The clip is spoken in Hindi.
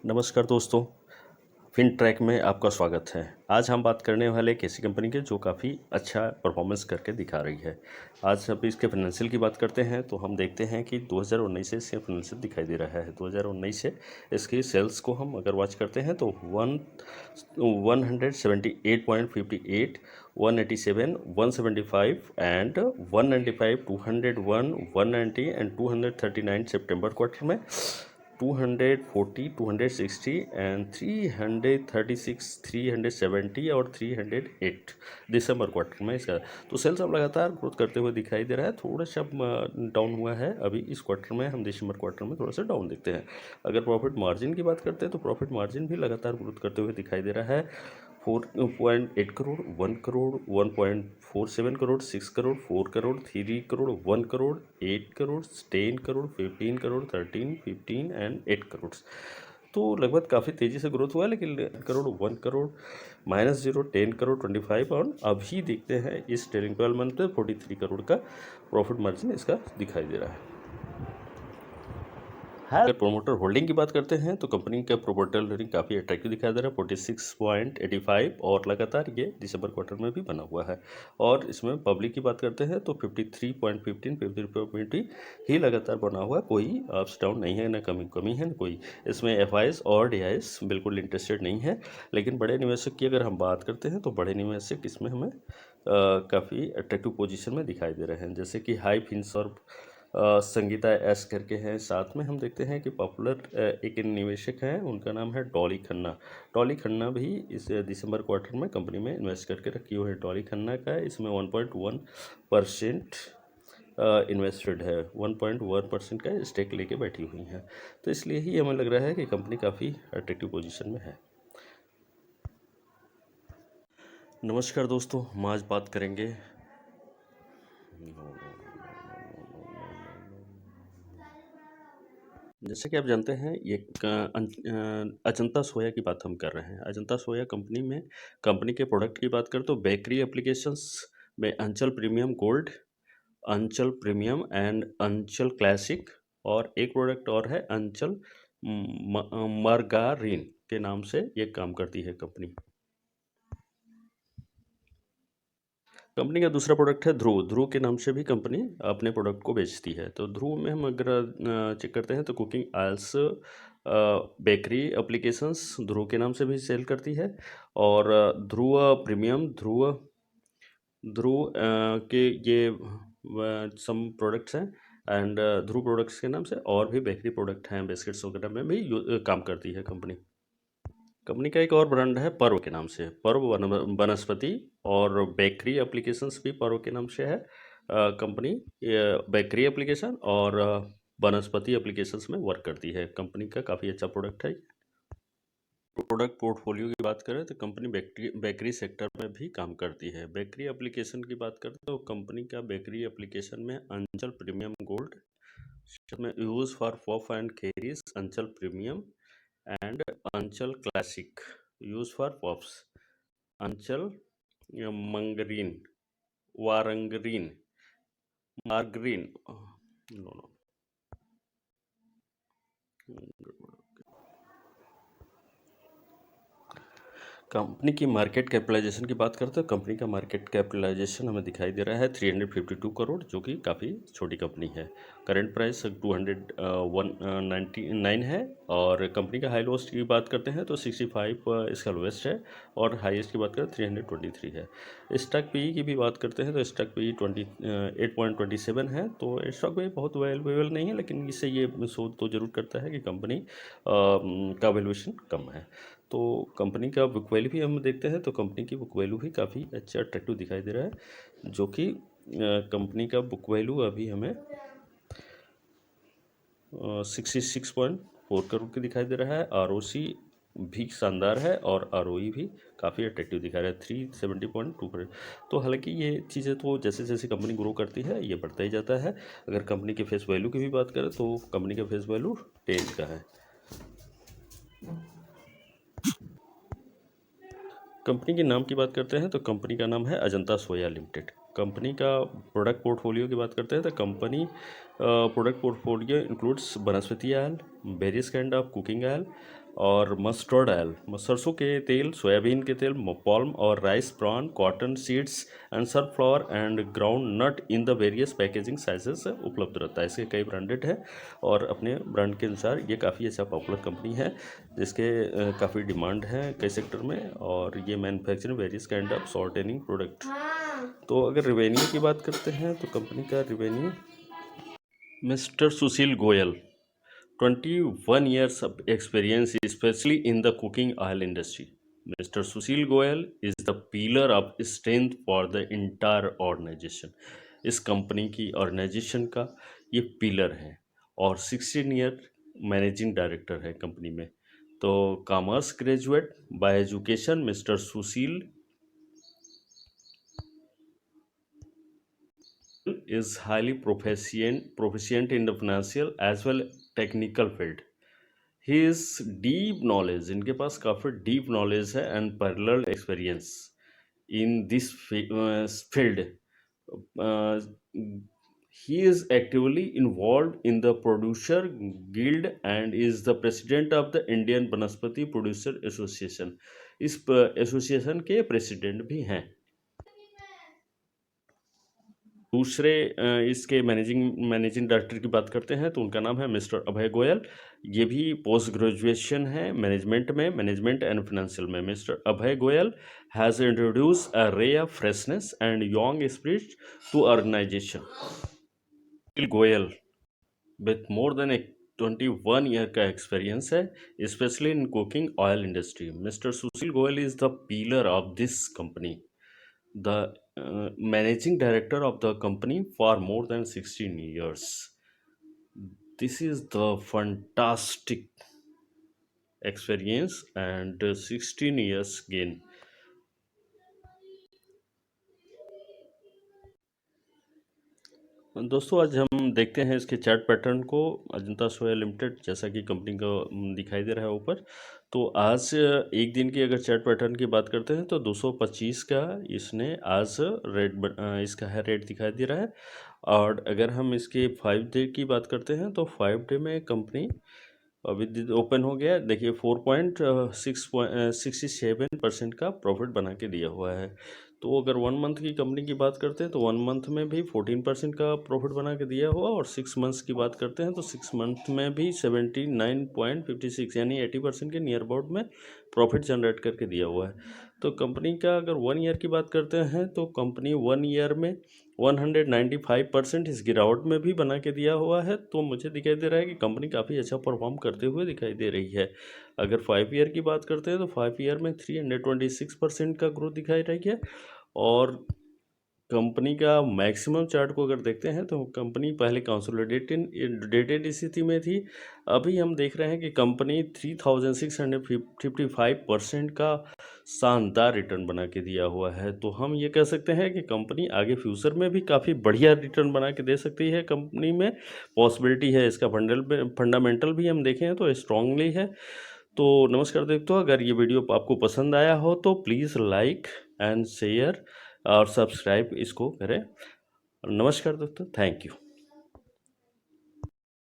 नमस्कार दोस्तों, फिनट्रैक में आपका स्वागत है। आज हम बात करने वाले एक ऐसी कंपनी के जो काफ़ी अच्छा परफॉर्मेंस करके दिखा रही है। आज अब इसके फाइनेंशियल की बात करते हैं तो हम देखते हैं कि 2019 से इसके फाइनेंशियल दिखाई दे रहा है। 2019 से इसकी सेल्स को हम अगर वॉच करते हैं तो 178.58, 187, 175 एंड 195, 201, 190 एंड 239 सितंबर क्वार्टर में, 240, 260 एंड 336, 370 और 308 दिसंबर क्वार्टर में इसका। तो सेल्स अब लगातार ग्रोथ करते हुए दिखाई दे रहा है। थोड़ा सा डाउन हुआ है अभी इस क्वार्टर में, हम दिसंबर क्वार्टर में थोड़ा सा डाउन देखते हैं। अगर प्रॉफिट मार्जिन की बात करते हैं तो प्रॉफिट मार्जिन भी लगातार ग्रोथ करते हुए दिखाई दे रहा है। 4.8 करोड़, 1 करोड़, 1.47 करोड़, 6 करोड़, 4 करोड़, 3 करोड़, 1 करोड़, 8 करोड़, 10 करोड़, 15 करोड़, 13, 15 एंड 8 करोड़। तो लगभग काफ़ी तेज़ी से ग्रोथ हुआ है, लेकिन 1 करोड़, 1 करोड़, -0, 10 करोड़, 25 और अभी देखते हैं इस ट्रेलिंग 12 मंथ में 43 करोड़ का प्रॉफिट मार्जिन इसका दिखाई दे रहा है। अगर प्रोमोटर होल्डिंग की बात करते हैं तो कंपनी का प्रोमोटर होल्डिंग काफ़ी अट्रैक्टिव दिखाई दे रहा है, 46.85 और लगातार ये दिसंबर क्वार्टर में भी बना हुआ है। और इसमें पब्लिक की बात करते हैं तो 53.15, 53.20 ही लगातार बना हुआ है। कोई अप्स डाउन नहीं है, ना कमी है, ना कोई इसमें एफ और डी बिल्कुल इंटरेस्टेड नहीं है। लेकिन बड़े निवेशक की अगर हम बात करते हैं तो बड़े निवेशक इसमें हमें काफ़ी अट्रैक्टिव पोजीशन में दिखाई दे रहे हैं, जैसे कि हाई फिनसॉर्ब, संगीता एस करके हैं। साथ में हम देखते हैं कि पॉपुलर एक निवेशक हैं, उनका नाम है डॉली खन्ना। डॉली खन्ना भी इस दिसंबर क्वार्टर में कंपनी में इन्वेस्ट करके रखी हुई है। डॉली खन्ना का इसमें 1.1% इन्वेस्टेड है, 1.1% का स्टेक लेके बैठी हुई हैं। तो इसलिए ही हमें लग रहा है कि कंपनी काफ़ी अट्रैक्टिव पोजीशन में है। नमस्कार दोस्तों, हम आज बात करेंगे जैसे कि आप जानते हैं ये अजंता सोया की बात हम कर रहे हैं। अजंता सोया कंपनी के प्रोडक्ट की बात करें तो बेकरी एप्लीकेशंस में अंचल प्रीमियम गोल्ड, अंचल प्रीमियम एंड अंचल क्लासिक और एक प्रोडक्ट और है अंचल मार्गारीन के नाम से ये काम करती है कंपनी। कंपनी का दूसरा प्रोडक्ट है ध्रुव। ध्रुव के नाम से भी कंपनी अपने प्रोडक्ट को बेचती है। तो ध्रुव में हम अगर चेक करते हैं तो कुकिंग आयल्स, बेकरी एप्लीकेशंस ध्रुव के नाम से भी सेल करती है। और ध्रुव प्रीमियम, ध्रुव ध्रुव के ये सम प्रोडक्ट्स हैं एंड ध्रुव प्रोडक्ट्स के नाम से और भी बेकरी प्रोडक्ट हैं, बिस्किट्स वगैरह में भी काम करती है कंपनी। कंपनी का एक और ब्रांड है पर्व के नाम से, पर्व वनस्पति, और बेकरी एप्लीकेशंस भी पर्व के नाम से है। कंपनी बेकरी एप्लीकेशन और वनस्पति एप्लीकेशंस में वर्क करती है। कंपनी का काफ़ी अच्छा प्रोडक्ट है। प्रोडक्ट पोर्टफोलियो की बात करें तो कंपनी बेकरी सेक्टर में भी काम करती है। बेकरी एप्लीकेशन की बात करें तो कंपनी का बेकरी एप्लीकेशन में अंचल प्रीमियम गोल्ड में use for puff and caries, अंचल प्रीमियम एंड अंचल क्लासिक यूज फॉर पफ्स, अंचल मंगरीन, वारंगरीन, मार्गरीन, नो कंपनी की मार्केट कैपिटलाइजेशन की बात करते हैं। कंपनी का मार्केट कैपिटलाइजेशन हमें दिखाई दे रहा है 352 करोड़, जो कि काफ़ी छोटी कंपनी है। करंट प्राइस 299 है। और कंपनी का हाई लोस्ट की बात करते हैं तो 65 इसका लोएस्ट है और हाईएस्ट की बात करें 323 है। स्टॉक पी की भी बात करते हैं तो स्टॉक पी 8.27 है। तो स्टॉक पी बहुत वैल्यूएबल नहीं है, लेकिन इससे ये शो तो जरूर करता है कि कंपनी का वैल्यूएशन कम है। तो कंपनी का बुक वैल्यू भी हम देखते हैं तो कंपनी की बुक वैल्यू भी काफ़ी अच्छा अट्रैक्टिव दिखाई दे रहा है, जो कि कंपनी का बुक वैल्यू अभी हमें 66.4 करोड़ की दिखाई दे रहा है। आरओसी भी शानदार है और आरओई भी काफ़ी अट्रैक्टिव दिखा रहा है 370.2 करोड़। तो हालांकि ये चीज़ें तो जैसे जैसे कंपनी ग्रो करती है ये बढ़ता ही जाता है। अगर कंपनी के फेस वैल्यू की भी बात करें तो कंपनी का फेस वैल्यू 10 का है। कंपनी के नाम की बात करते हैं तो कंपनी का नाम है अजंता सोया लिमिटेड। कंपनी का प्रोडक्ट पोर्टफोलियो की बात करते हैं तो company product portfolio includes vanaspati oil, various kind of cooking oil, और मस्टर्ड ऑयल, सरसों के तेल, सोयाबीन के तेल, पाल्म और rice bran, cotton seeds and sunflower and groundnut in the various packaging sizes उपलब्ध रहता है। इसके कई ब्रांडेड है और अपने ब्रांड के अनुसार ये काफ़ी अच्छा पॉपुलर कंपनी है, जिसके काफ़ी डिमांड है कई सेक्टर में, और ये manufacturing various kind of shortening product. तो अगर रेवेन्यू की बात करते हैं तो कंपनी का revenue, mister Sushil Goyal 21 years of experience, especially in the cooking oil industry. Mr. Sushil Goyal is the pillar of strength for the entire organization. इस कंपनी की ऑर्गेनाइजेशन का ये पिलर है और 16 ईयर मैनेजिंग डायरेक्टर है कंपनी में। तो commerce graduate bye education, mister Sushil is highly proficient in the financial as well technical field. His deep knowledge, इनके पास काफ़ी डीप नॉलेज है and parallel experience in this field. He is actively involved in the producer guild and is the president of the Indian Banaspati Producer Association. इस एसोसिएशन के प्रेसिडेंट भी हैं. दूसरे इसके मैनेजिंग डायरेक्टर की बात करते हैं तो उनका नाम है मिस्टर अभय गोयल. ये भी पोस्ट ग्रेजुएशन है मैनेजमेंट में, मैनेजमेंट एंड फाइनेंशियल में. Mister Abhay Goyal has introduce a ray of freshness and young spirit to organisation. Goyal with more than 21 year का एक्सपीरियंस है, specially in cooking oil industry. Mister Sushil Goyal is the pillar of this company, the managing director of the company for more than 16 years. This is the fantastic experience and 16 years gain. दोस्तों आज हम देखते हैं इसके चार्ट पैटर्न को. अजंता सोया लिमिटेड जैसा कि कंपनी का दिखाई दे रहा है ऊपर. तो आज एक दिन की अगर चार्ट पैटर्न की बात करते हैं तो 225 का इसने आज इसका है रेट दिखाई दे रहा है. और अगर हम इसके 5 डे की बात करते हैं तो 5 डे में कंपनी अभी ओपन हो गया. देखिए 4.67% का प्रॉफिट बना के दिया हुआ है. तो अगर 1 मंथ की कंपनी की बात करते हैं तो 1 मंथ में भी 14% का प्रॉफिट बना के दिया हुआ, और 6 मंथ्स की बात करते हैं तो 6 मंथ में भी 79.56 यानी 80% के नियर अबाउट में प्रॉफिट जनरेट करके दिया हुआ है. तो कंपनी का अगर 1 ईयर की बात करते हैं तो कंपनी 1 ईयर में 195% इस गिरावट में भी बना के दिया हुआ है. तो मुझे दिखाई दे रहा है कि कंपनी काफ़ी अच्छा परफॉर्म करते हुए दिखाई दे रही है. अगर 5 ईयर की बात करते हैं तो 5 ईयर में 326% का ग्रोथ दिखाई रही है. और कंपनी का मैक्सिमम चार्ट को अगर देखते हैं तो कंपनी पहले कंसोलिडेटेड स्थिति में थी. अभी हम देख रहे हैं कि कंपनी 3655% का शानदार रिटर्न बना के दिया हुआ है. तो हम ये कह सकते हैं कि कंपनी आगे फ्यूचर में भी काफ़ी बढ़िया रिटर्न बना के दे सकती है. कंपनी में पॉसिबिलिटी है. इसका फंडामेंटल भी हम देखें तो स्ट्रांगली है. तो नमस्कार दोस्तों, अगर ये वीडियो आपको पसंद आया हो तो प्लीज़ लाइक एंड शेयर और सब्सक्राइब इसको करें. नमस्कार दोस्तों, थैंक यू.